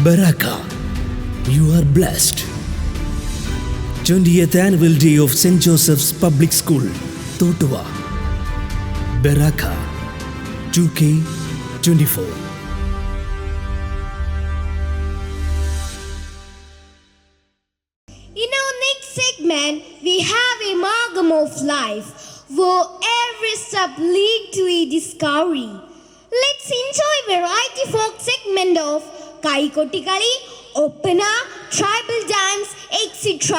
Baraka, you are blessed. 20th Annual Day of St. Joseph's Public School, Totua. Baraka, 2K24. In our next segment, we have a amalgam of life, where every step leads to a discovery. Let's enjoy variety folk segment of Kaikoti Kali, Opana, tribal dance, etc.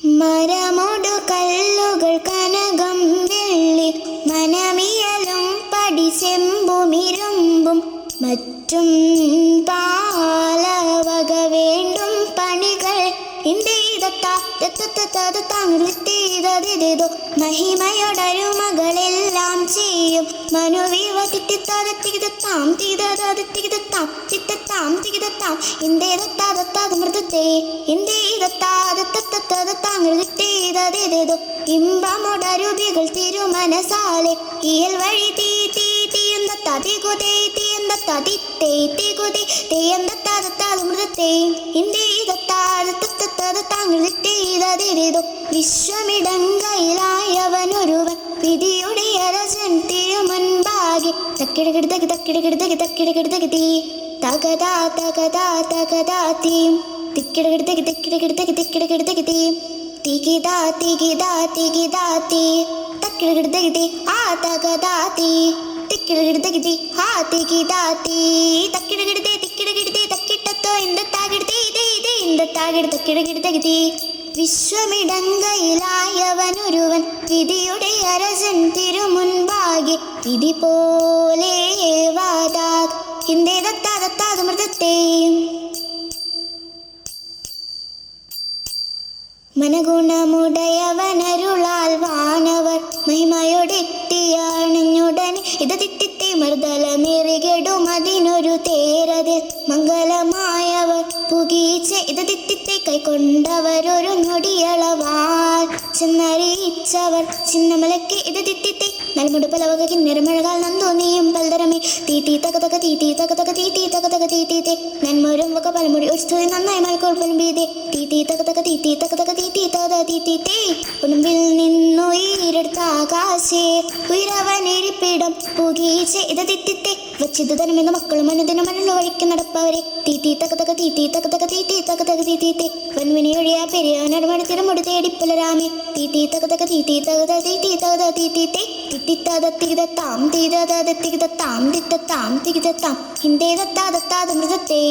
മരമോടു കല്ലുകൾ കനകം വെള്ളി മനമിയലും പടിസെമ്പുമിരുമ്പും മറ്റും പാലവക വേണ്ടും പണികൾ മഹിമയോടരുമകളെല്ലാം ചെയ്യും മനുവിവതിത്താം മൃതത്തെ ഇമ്പമോടരുവികൾ തിരുമനസാലെ ഇയൽ വഴി വിശ്വമിടങ്കയിലായവനൊരുവൻ വിധിയുടെ Arasan തിരുമുൻപാകെ തക്കിടകിടതകി തകതാ തകതാ തകതാ theme തിക്കിടകിടതകി theme തികിതാ തികിതാ തികിതാ തീ തക്കിടകിടതകി ആ തകതാ തീ തിക്കിടകിടതകി ആ തികിതാ തീ തക്കിടകിടതേ തക്കിട്ടത്തോ ഇന്ദത്താകിടതകിടതകി വിശ്വമിടങ്കയിലായവനൊരുവൻ വിധിയുടെ അരസൻ തിരുമുൻപാകെ വിധി പോലെ മൃതത്തെ മനഗുണമുടയവനരുളാൽ വാനവർ മഹിമയോടെത്തിയാണഞ്ഞുടൻ ഇതതിത്തെ മർദ്ദല നെറികെടും അതിനൊരു തേരതിൽ മംഗളമായവർ പുകീച്ച ഇതതിത്തെ കൈക്കൊണ്ടവരൊരു നൊടിയളവാൽ ചെന്നറിയിച്ചവർ ചിന്നമലക്ക് ഇതതിത്തെ നൽമുട് പലവക കിന്നരമഴകാൽ നന്ദോന്നിയും പൽതരമേ തീ തക തീ നന്മൊരും വക പലമുടി ഒരു സ്തുതി നന്നായി മൽക്കോൾ പലമ്പീതേ തീ തീ തക തക തീ തീ തക തക തീ തീ തക തീ തീ തേ ഉടുമ്പിൽ നിന്നുയിരെടുത്ത ആകാശേ ഉയരവനിരിപ്പിടം പുകീച്ചേ ഇത് തിത്തിത്തേ വച്ചിത് തനമെന്ന് മക്കളും അനുദിനം മണ്ണു വഴിക്ക് നടപ്പവരെ തീ തീ തക തക തീ തീ തക തക തീ തീ തക തക തീ തീ തേ വൻവിനി ഒഴിയാ പെരിയാനടുമണി തിരമുടി തേടിപ്പുലരാമേ തീ തീ തക തക തീ തീ തക തക തീ തീ തക തക തീ തീ തേ തിത്തി തക തികിത താം തീത തക തികിത താം തിത്ത താം തികിത താം ഹിന്ദേ ദത്താ ദത്താ മൃതത്തേ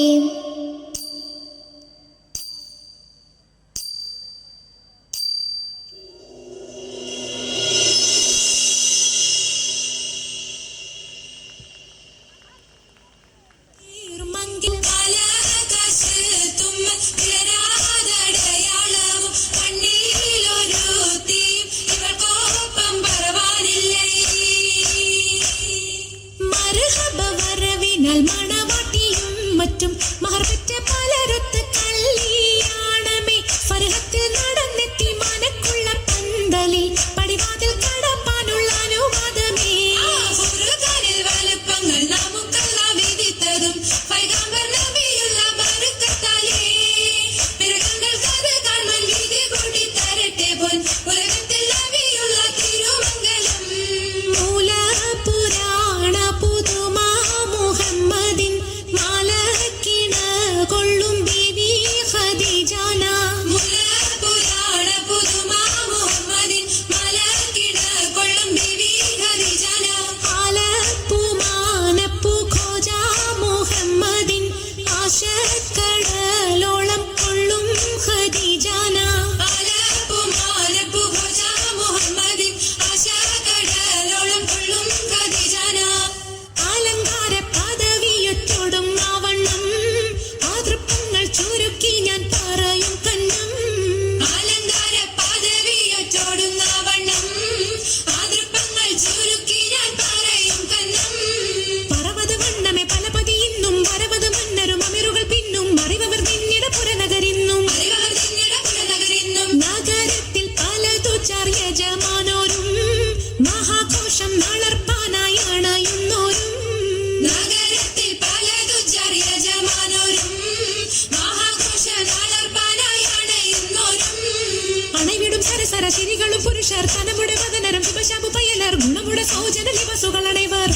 പുരുഷർ തനമുടെ വദനരം ശുഭശാപു പയ്യലർ ഗുണമുടെ സൗജന ലിവസുകളണൈവർ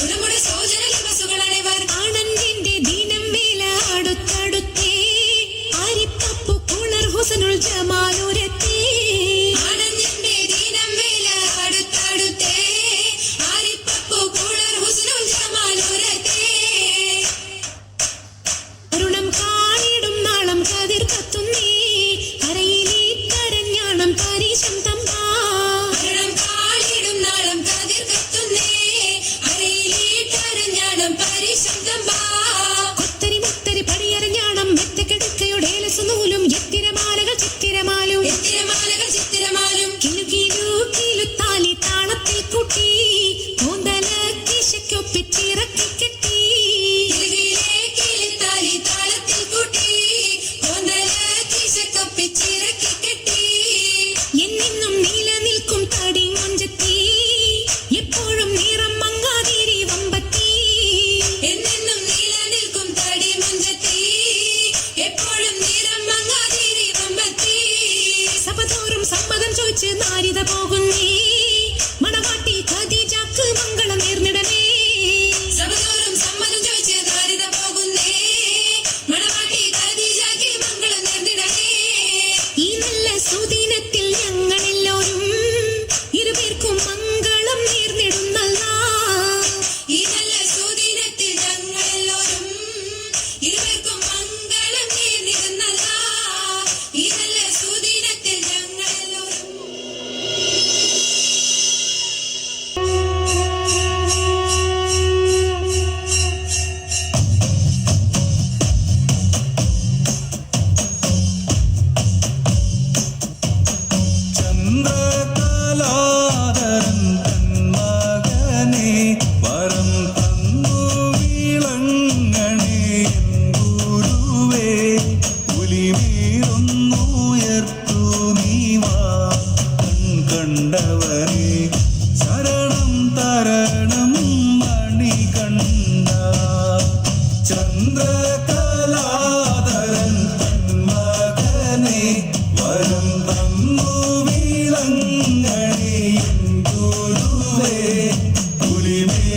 ആനന്ദിന്റെ ദീനം വേല അടുത്തടുത്തേ ആരിപ്പപ്പു കുളർ ഹുസനുൽ ജമാലുരത്തേ ആനന്ദിന്റെ ദീനം വേല അടുത്തടുത്തേ ആരിപ്പപ്പു കുളർ ഹുസനുൽ ജമാലുരത്തേ അരുണം കാണിടും നാളം കതിർ കത്തുന്നേ കരയിലേ കരഞ്ഞാണം പരീശം തമ്പാ നാരിത പോകുന്നേ മണവാട്ടി ഖദീജക്ക് മംഗളം നേർന്നിടനേ സബദോറും സമ്മതം ചോദിച്ച് നാരിത പോകുന്നേ മണവാട്ടി ഖദീജക്ക് മംഗളം നേർന്നിടനേ ഈ നല്ല സുദിനത്തിൽ ഞങ്ങളെല്ലാവരും ഇരുപേർക്കും മംഗളം നേർന്നിടുന്നല്ലാ ഈ നല്ല സുദിനത്തിൽ ഞങ്ങളെല്ലാവരും ഇരുപേർക്കും മംഗളം നേർന്നിടുന്നല്ലാ ഈ നല്ല സുദിനത്തിൽ ഞങ്ങളെല്ലാവരും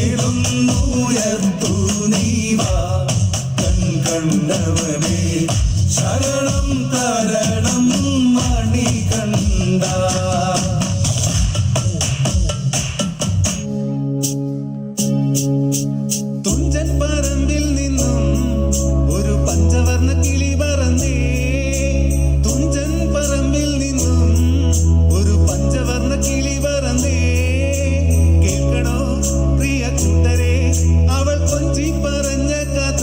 മേലൊന്നുയർത്തു നീവാ കണ്ടവനേ ശരണം തരണം മണികണ്ഠ. തുഞ്ചൻ പറമ്പിൽ നിന്നും ഒരു പഞ്ചവർണ്ണ കിളി പറന്നേ. തുഞ്ചൻ പറമ്പിൽ നിന്നും ഒരു പഞ്ചവർണ്ണ കിളി പറന്നേ. കേൾക്കണോ പ്രിയ കൂട്ടരെ അവൾ കൊഞ്ചി പറഞ്ഞ കഥ,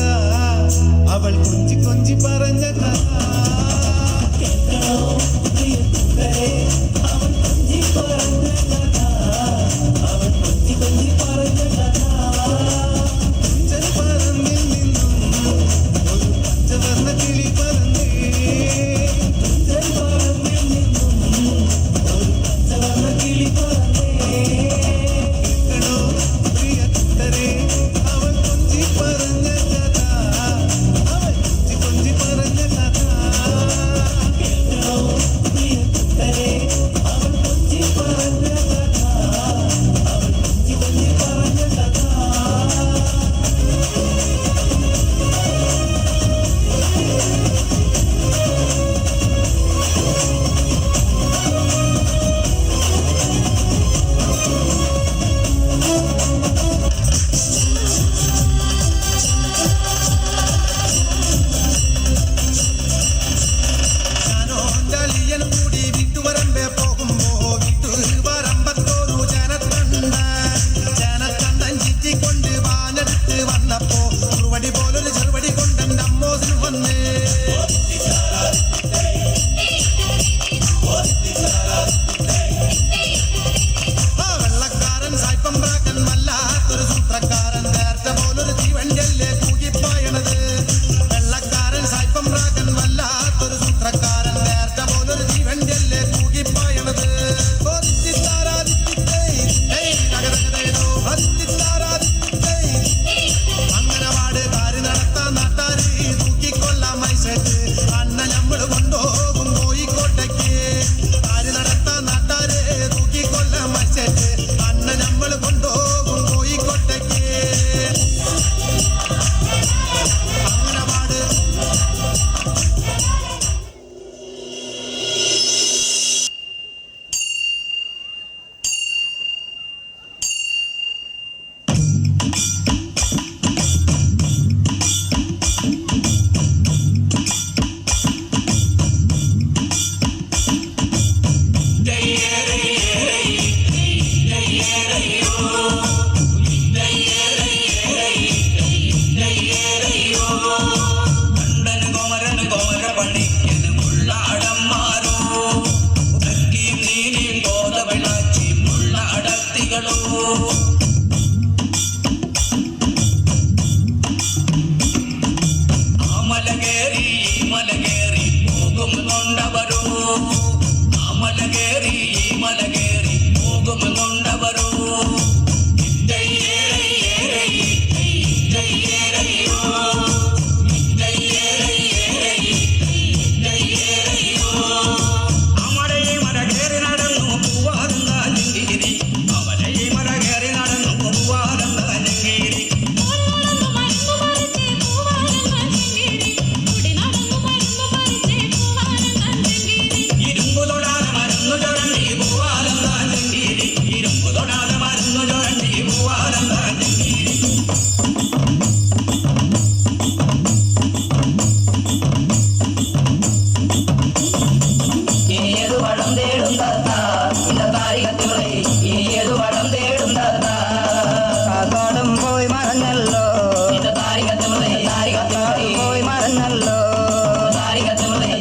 അവൾ കൊഞ്ചി കൊഞ്ചി പറഞ്ഞ കഥ. കേൾക്കണോ പ്രിയ കൂട്ടരെ അവൾ കൊഞ്ചി പറഞ്ഞ കഥ, അവൾ കൊഞ്ചി കൊഞ്ചി പറഞ്ഞ കഥ. തുഞ്ചൻ പറമ്പിൽ നിന്നും ഒരു പഞ്ചവർണ്ണ കിളി പറന്നേ. തുഞ്ചൻ പറമ്പിൽ നിന്നും ഒരു പഞ്ചവർണ്ണ കിളി പറന്നേ. കേൾക്കണോ പ്രിയ കൂട്ടരെ അവൾ കൊഞ്ചി പറഞ്ഞ കഥ, അവൾ കൊഞ്ചി കൊഞ്ചി പറഞ്ഞ കഥ. കേൾക്കണോ പ്രിയ കൂട്ടരെ അവൾ കൊഞ്ചി പറഞ്ഞ കഥ, അവൾ കൊഞ്ചി കൊഞ്ചി പറഞ്ഞ കഥ. ഞാനോ ജാലിയനും കൂടി വീട്ടുവരമ്പേ പോകുമ്പോ വീട്ടുവരമ്പത്തോരു ജനത്തണ്ടൻ ചുറ്റിക്കൊണ്ട് വാനെടുത്ത് വന്നപ്പോ ചെറുവടി പോലൊരു ചെറുവടി കൊണ്ട് എൻ്റെ അമ്മോസിന് വന്ന്. ആ വെള്ളക്കാരൻ സായിപ്പം പ്രാക്കൻ വല്ലാത്തൊരു സൂത്രക്കാരൻ നേരത്തെ പോലൊരു തീവണ്ടിയല്ലേ കൂകിപ്പായണത്. വെള്ളക്കാരൻ സായിപ്പം പ്രാക്കൻ വല്ലാത്തൊരു സൂത്രക്കാരൻ നേരത്തെ പോലൊരു തീവണ്ടിയല്ലേ കൂകിപ്പായണത്. അങ്ങനവാട് കാര് നടത്താൻ നാട്ടാര് തൂക്കിക്കൊല്ലാം മൈസെറ്റ് അന്ന ഞമ്മള് കൊണ്ടുപോകും കോഴിക്കോട്ടേക്ക്. കാര് നടത്താൻ നാട്ടാര് തൂക്കിക്കൊല്ലാം മൈസെറ്റ് അന്ന ഞമ്മള് കൊണ്ടുപോകും കോഴിക്കോട്ടേക്ക്. അങ്ങനവാട് കണ്ടന് കോമരന് കോമര പണിക്കന് മുള്ളാടന്മാരോ ഉദക്കിയും നീനിയും കോതവിളാച്ചി മുള്ളാടത്തികളോ. ആ മല കേറി ഈ മല കേറി പോകുമെന്നുണ്ടവരോ. ആ മല കേറി ഈ മല കേറി പോകുമെന്നുണ്ടവരോ. അമരേ മര കേറി നടന്നു പൂവാറുങ്കാലിങ്കിരി, അമരേ മര കേറി നടന്നു പൂവാറുങ്കാലിങ്കിരി. ഇരുമ്പു തൊടാതെ മരുന്നു ചുരണ്ടി പൂവാറുങ്കാലിങ്കിരി, ഇരുമ്പു തൊടാതെ മരുന്നു ചുരണ്ടി പൂവാറുങ്കാലിങ്കിരി. ഇനിയതു വടം തേടും തത്ത இந்த താരികത്തുകളെ ഇനിയതു വടം തേടും തത്ത കാക്കാടും പോയി മറഞ്ഞല്ലോ இந்த താരികത്തുകളെ പോയി മറഞ്ഞല്ലോ താരികത്തുകളെ.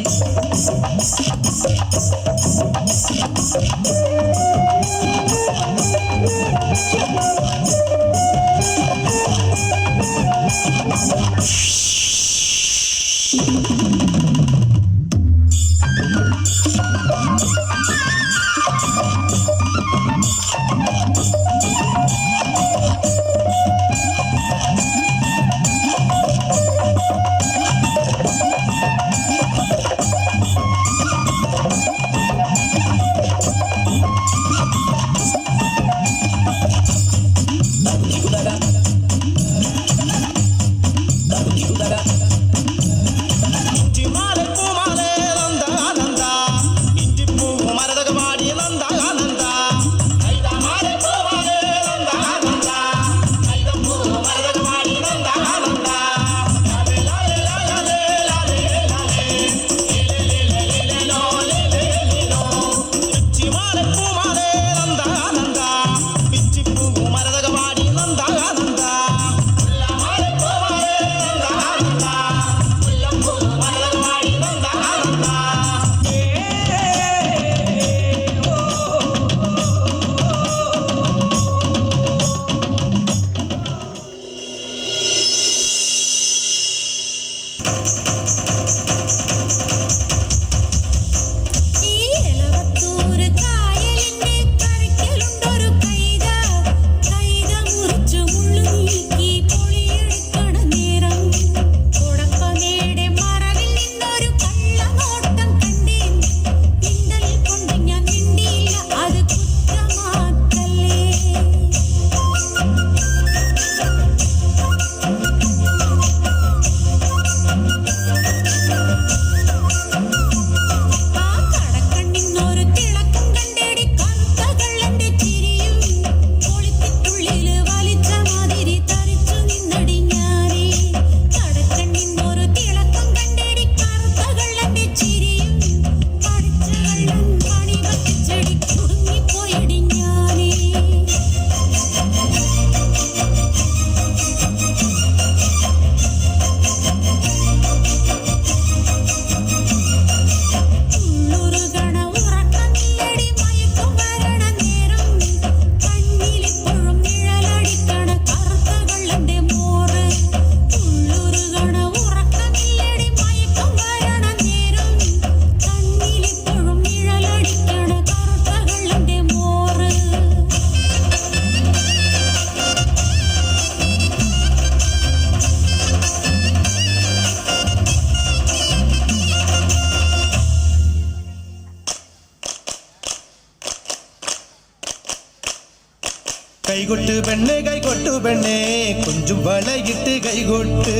കൈകൊട്ട് പെണ്ണേ കൈകൊട്ടു പെണ്ണേ കൊഞ്ചും വളയിട്ട് കൈകൊട്ട്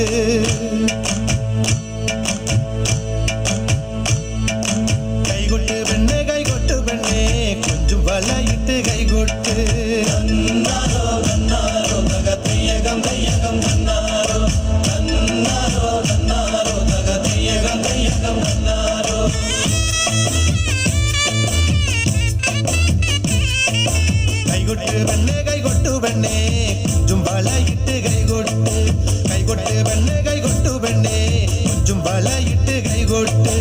കൈകൊട്ട് പെണ്ണേ കൈകൊട്ടു പെണ്ണേ കൊഞ്ചും വളയിട്ട് കൈകൊട്ട് കൈകൊട്ട് പെണ്ണേ കൈകൊട്ടു പെണ്ണേ കൊഞ്ചും വളയിട്ട് കൈകൊട്ട് കൈകൊട്ട് പെണ്ണേ കൈകൊട്ടു പെണ്ണേ കൊഞ്ചും വളയിട്ട് കൈകൊട്ട്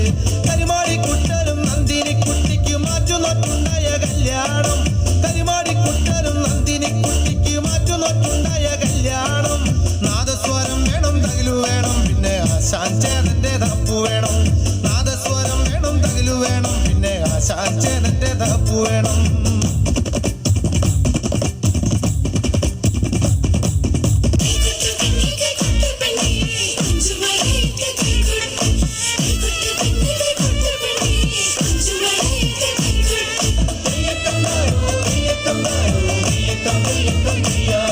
കരിമാടിക്കുട്ടനും നന്ദിനി കുട്ടിക്ക് മാറ്റുനോട്ടുണ്ടായ കല്യാണം കരിമാടിക്കുട്ടനും നന്ദിനി കുട്ടിക്ക് മാറ്റുനോട്ടുണ്ടായ കല്യാണം നാദസ്വരം വേണം തകിലു വേണം പിന്നെ ആശാൻ ചേതന്റെ തപ്പു വേണം നാദസ്വരം വേണം തകിലു വേണം പിന്നെ ആശാൻ ചേതന്റെ തപ്പു വേണം Yeah.